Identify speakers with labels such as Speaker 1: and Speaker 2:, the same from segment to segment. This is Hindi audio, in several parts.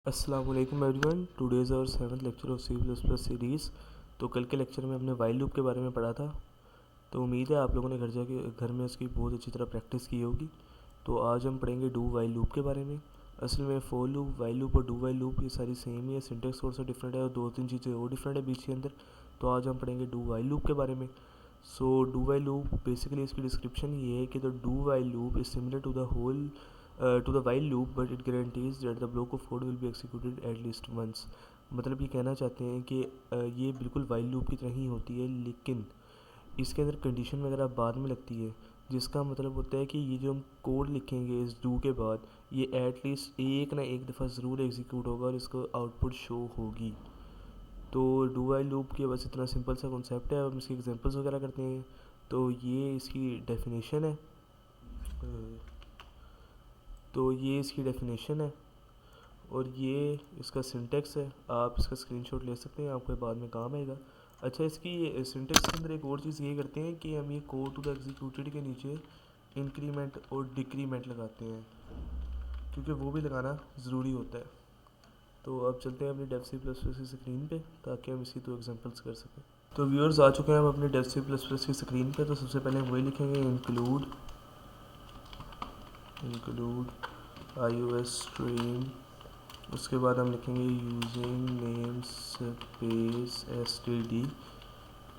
Speaker 1: अस्सलामुअलैकुम everyone, today is our 7th lecture of C++ series. तो कल के लेक्चर में हमने वाइल लूप के बारे में पढ़ा था। तो उम्मीद है आप लोगों ने घर में उसकी बहुत अच्छी तरह प्रैक्टिस की होगी। तो आज हम पढ़ेंगे डू वाइल लूप के बारे में। असल में फोर लूप, वाइल लूप और डू वाइल लूप ये सारी सेम ही है, सिंटेक्स थोड़ा सा डिफरेंट है और दो तीन चीज़ें और डिफरेंट है बीच के अंदर। तो आज हम पढ़ेंगे डू वाइल लूप के बारे में। So do while loop basically इसकी डिस्क्रिप्शन ये है कि the do while loop is similar to the whole to the while loop, but it guarantees that the block of code will be executed at least once। मतलब ये कहना चाहते हैं कि ये बिल्कुल वाइल लूप की तरह ही होती है, लेकिन इसके अंदर कंडीशन वगैरह बाद में लगती है, जिसका मतलब होता है कि ये जो हम कोड लिखेंगे इस डू के बाद, ये एटलीस्ट एक ना एक दफ़ा ज़रूर एग्जीक्यूट होगा और इसको आउटपुट शो होगी। तो डू वाइल लूप के बस इतना सिंपल सा कॉन्सेप्ट है। अब इसके एग्जांपल्स वगैरह करते हैं। तो ये इसकी डेफिनेशन है। तो ये इसकी डेफिनेशन है और ये इसका सिंटेक्स है। आप इसका स्क्रीनशॉट ले सकते हैं, आपको बाद में काम आएगा। अच्छा, इसकी सिंटेक्स के अंदर एक और चीज़ ये करते हैं कि हम ये कोड टू द एग्जीक्यूटेड के नीचे इंक्रीमेंट और डिक्रीमेंट लगाते हैं, क्योंकि वो भी लगाना ज़रूरी होता है। तो अब चलते हैं अपनी डेव सी प्लस प्लस की स्क्रीन पे, ताकि हम इसकी 2 एग्जांपल्स कर सकें। तो व्यूअर्स आ चुके हैं हम अपने डेव सी प्लस प्लस की स्क्रीन पे। तो सबसे पहले हम वही लिखेंगे, इंक्लूड iOS स्ट्रीम। उसके बाद हम लिखेंगे यूजिंग नेम स्पेस std।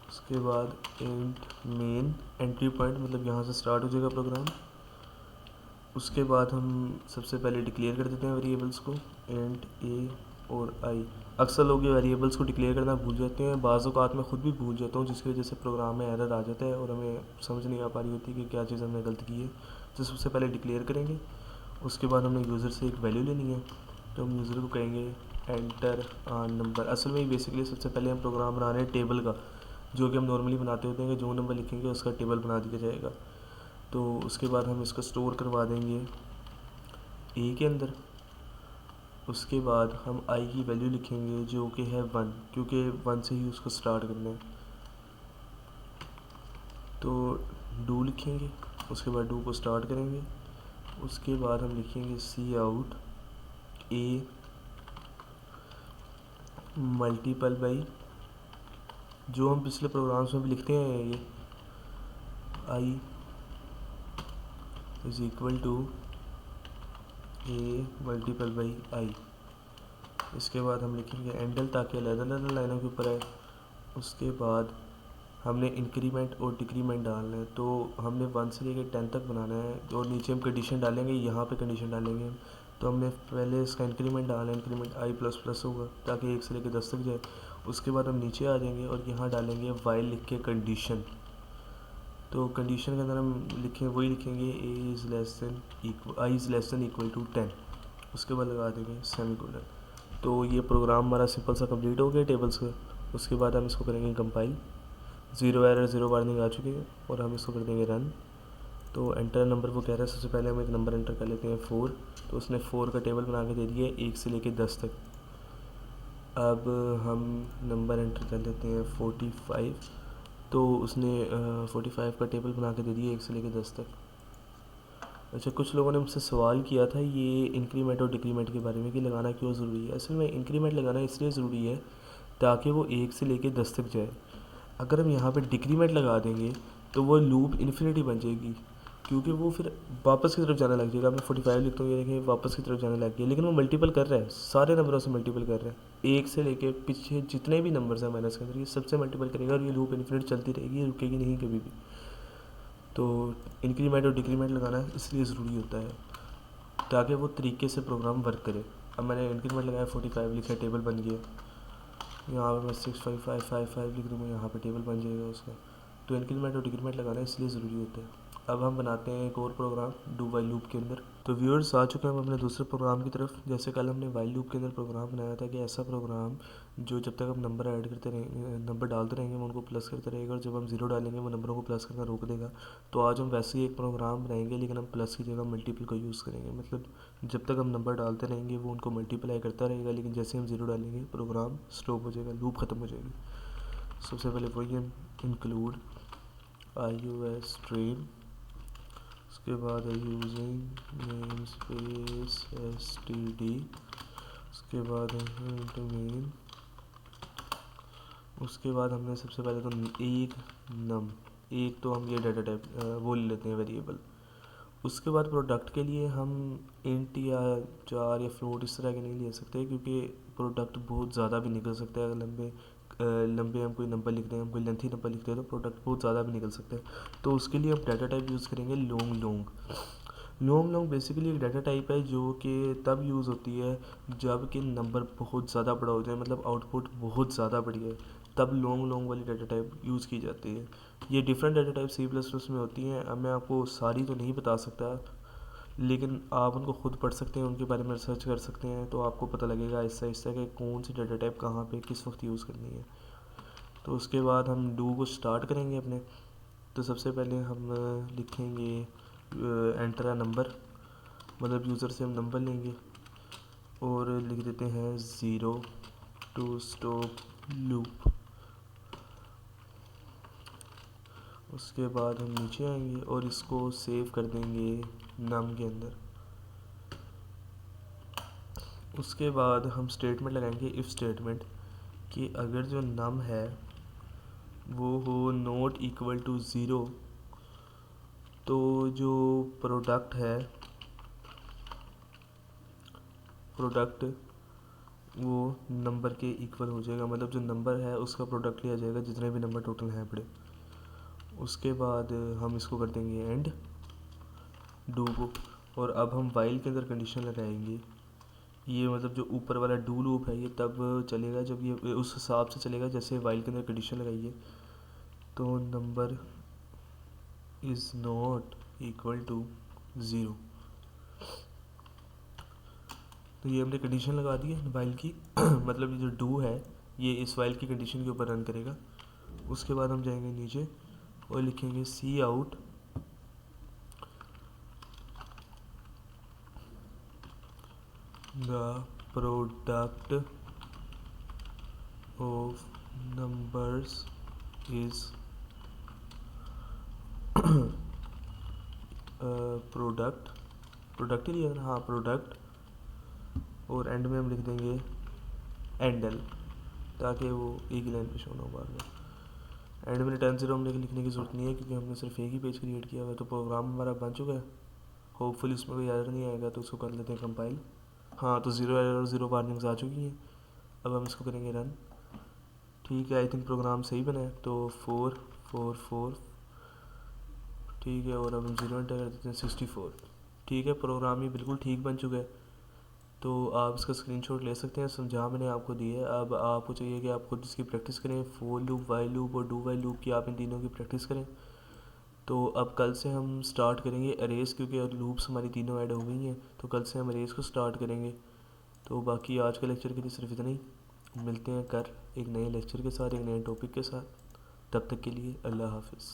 Speaker 1: उसके बाद इंट मेन, एंट्री पॉइंट मतलब यहाँ से स्टार्ट हो जाएगा प्रोग्राम। उसके बाद हम सबसे पहले डिक्लेयर कर देते हैं वेरिएबल्स को, इंट a और i। अक्सर लोग ये वेरिएबल्स को डिक्लेयर करना भूल जाते हैं, बाज़ औक़ात मैं ख़ुद भी भूल जाता हूँ, जिसकी वजह से प्रोग्राम में एरर आ जाता है और हमें समझ नहीं आ पा रही होती कि क्या चीज़ हमने गलत की है। तो सबसे पहले डिक्लेयर करेंगे। उसके बाद हमने यूज़र से एक वैल्यू लेनी है, तो हम यूज़र को कहेंगे एंटर नंबर। असल में बेसिकली सबसे पहले हम प्रोग्राम बना रहे हैं टेबल का, जो कि हम नॉर्मली बनाते होते हैं कि जो नंबर लिखेंगे उसका टेबल बना दिया जाएगा। तो उसके बाद हम इसको स्टोर करवा देंगे ए के अंदर। उसके बाद हम आई की वैल्यू लिखेंगे जो कि है 1, क्योंकि 1 से ही उसको स्टार्ट करना है। तो डू लिखेंगे, उसके बाद डू को स्टार्ट करेंगे। उसके बाद हम लिखेंगे cout a multiple by, जो हम पिछले प्रोग्राम्स में भी लिखते हैं, ये i is equal to a multiple by i. इसके बाद हम लिखेंगे एंडल, ताकि अलग-अलग लाइनों के ऊपर आए। उसके बाद हमने इंक्रीमेंट और डिक्रीमेंट डालना है, तो हमने 1 से लेकर 10 तक बनाना है और नीचे हम कंडीशन डालेंगे, यहाँ पे कंडीशन डालेंगे। तो हमने पहले इसका इंक्रीमेंट डालना है, इंक्रीमेंट आई प्लस प्लस होगा ताकि 1 से लेकर 10 तक जाए। उसके बाद हम नीचे आ जाएंगे और यहाँ डालेंगे वाइल लिख के कंडीशन। तो कंडीशन के अंदर हम वही लिखेंगे i is less than equal to 10। उसके बाद लगा देंगे सेमीकोलन। तो ये प्रोग्राम हमारा सिंपल सा कंप्लीट हो गया टेबल्स का। उसके बाद हम इसको करेंगे कंपाइल। 0 एरर 0 वार्निंग आ चुकी है और हम इसको कर देंगे रन। तो एंटर नंबर वो कह रहा है, सबसे पहले हम एक नंबर एंटर कर लेते हैं 4। तो उसने 4 का टेबल बना के दे दिया है 1 से लेके 10 तक। अब हम नंबर एंटर कर लेते हैं 45। तो उसने 45 का टेबल बना के दे दिया 1 से लेके 10 तक। अच्छा, कुछ लोगों ने मुझसे सवाल किया था ये इंक्रीमेंट और डिक्रीमेंट के बारे में कि लगाना क्यों ज़रूरी है। असल में इंक्रीमेंट लगाना इसलिए ज़रूरी है ताकि वो 1 से लेके 10 तक जाए। अगर हम यहाँ पे डिक्रीमेंट लगा देंगे तो वो लूप इन्फिनिटी बन जाएगी, क्योंकि वो फिर वापस की तरफ जाने लग जाएगा। मैं 45 लिखता हूँ, ये देखें वापस की तरफ जाने लग गया, लेकिन वो मल्टीपल कर रहा है, सारे नंबरों से मल्टीपल कर रहा है। 1 से लेके पीछे जितने भी नंबर्स हैं माइनस के अंदर, ये सबसे मल्टीपल करेगा और ये लूप इन्फिनिट चलती रहेगी, रुकेगी नहीं कभी भी। तो इंक्रीमेंट और डिक्रीमेंट लगाना इसलिए ज़रूरी होता है ताकि वो तरीके से प्रोग्राम वर्क करे। अब मैंने इंक्रीमेंट लगाया, 45 लिखा, टेबल बन गया। यहाँ पर मैं 65555 लिख दूँगा, यहाँ पर टेबल बन जाएगा उसका। तो इंक्रीमेंट और डिक्रीमेंट लगाना इसलिए ज़रूरी होता है। अब हम बनाते हैं एक और प्रोग्राम डू वाइल लूप के अंदर। तो व्यूअर्स आ चुके हैं हम अपने दूसरे प्रोग्राम की तरफ। जैसे कल हमने वाइल लूप के अंदर प्रोग्राम बनाया था कि ऐसा प्रोग्राम जो जब तक हम नंबर ऐड करते रहेंगे, नंबर डालते रहेंगे, वो उनको प्लस करते रहेगा, और जब हम 0 डालेंगे वो नंबरों को प्लस करना रोक देगा। तो आज हम वैसे ही एक प्रोग्राम बनाएंगे, लेकिन हम प्लस की जगह मल्टीपल को यूज़ करेंगे। मतलब जब तक हम नंबर डालते रहेंगे वो उनको मल्टीप्लाई करता रहेगा, लेकिन जैसे हम 0 डालेंगे प्रोग्राम स्टॉप हो जाएगा, लूप ख़त्म हो जाएगी। सबसे पहले वही हम इंक्लूड iOS स्ट्रीम, उसके बाद यूजिंग नेम स्पेस std, उसके उसके बाद इंटू मेन, उसके बाद हमने सबसे पहले तो एक नम, एक तो हम ये डाटा टाइप वो ले लेते हैं वेरिएबल। उसके बाद प्रोडक्ट के लिए हम इंट या जार या फ्लोट इस तरह के नहीं ले सकते, क्योंकि प्रोडक्ट बहुत ज़्यादा भी निकल सकता है। अगर लंबे हम कोई नंबर लिखते हैं, हम कोई लेंथी नंबर लिखते हैं तो प्रोडक्ट बहुत ज़्यादा भी निकल सकते हैं। तो उसके लिए हम डाटा टाइप यूज़ करेंगे लॉन्ग लॉन्ग बेसिकली एक डाटा टाइप है जो कि तब यूज़ होती है जब कि नंबर बहुत ज़्यादा बड़ा हो जाए, मतलब आउटपुट बहुत ज़्यादा बड़ी है, तब लॉन्ग वाली डाटा टाइप यूज़ की जाती है। ये डिफरेंट डाटा टाइप C++ में होती हैं। अब मैं आपको सारी तो नहीं बता सकता, लेकिन आप उनको खुद पढ़ सकते हैं, उनके बारे में रिसर्च कर सकते हैं, तो आपको पता लगेगा आहिस्ता कि कौन सी डाटा टाइप कहाँ पे किस वक्त यूज़ करनी है। तो उसके बाद हम डू को स्टार्ट करेंगे अपने। तो सबसे पहले हम लिखेंगे एंटर अ नंबर, मतलब यूज़र से हम नंबर लेंगे और लिख देते हैं 0 टू स्टॉप लूप। उसके बाद हम नीचे आएंगे और इसको सेव कर देंगे नम के अंदर। उसके बाद हम स्टेटमेंट लगाएंगे इफ़ स्टेटमेंट कि अगर जो नम है वो हो नॉट इक्वल टू 0, तो जो प्रोडक्ट है प्रोडक्ट वो नंबर के इक्वल हो जाएगा, मतलब जो नंबर है उसका प्रोडक्ट लिया जाएगा जितने भी नंबर टोटल हैं पड़े। उसके बाद हम इसको कर देंगे एंड डू को, और अब हम वाइल के अंदर कंडीशन लगाएंगे। ये मतलब जो ऊपर वाला डू लूप है ये तब चलेगा जब ये उस हिसाब से चलेगा जैसे वाइल के अंदर कंडीशन लगाइए। तो number is not equal to 0, तो ये हमने कंडीशन लगा दी है वाइल की मतलब ये जो डू है ये इस वाइल की कंडीशन के ऊपर रन करेगा। उसके बाद हम जाएंगे नीचे और लिखेंगे cout the product of numbers is product ही लिया ना, हाँ प्रोडक्ट, और एंड में हम लिख देंगे एंडल, ताकि वो एक ही लाइन पे शो ना हो बाद में। एंड में रिटर्न 0 हमने लिखने की ज़रूरत नहीं है क्योंकि हमने सिर्फ एक ही पेज क्रिएट किया हुआ है। तो प्रोग्राम हमारा बन चुका है। होपफुली इसमें कोई एरर नहीं आएगा, तो उसको कर लेते हैं कंपाइल। हाँ, तो 0 एरर और 0 वार्निंग्स आ चुकी हैं। अब हम इसको करेंगे रन। ठीक है, आई थिंक प्रोग्राम सही बना है। तो 4 4 4 ठीक है, और अब हम 0 एंटर कर देते हैं 64। ठीक है, प्रोग्राम ये बिल्कुल ठीक बन चुका है। तो आप इसका स्क्रीनशॉट ले सकते हैं, समझा मैंने आपको दी है। अब आपको चाहिए कि आप खुद इसकी प्रैक्टिस करें, फोर लूप, वाइल लूप और डू वाइल लूप की, आप इन तीनों की प्रैक्टिस करें। तो अब कल से हम स्टार्ट करेंगे अरेज, क्योंकि लूप्स हमारी तीनों ऐड हो गई हैं, तो कल से हम अरेज को स्टार्ट करेंगे। तो बाकी आज के लेक्चर के लिए सिर्फ इतना ही। मिलते हैं कल एक नए लेक्चर के साथ, एक नए टॉपिक के साथ। तब तक के लिए अल्लाह हाफिज़।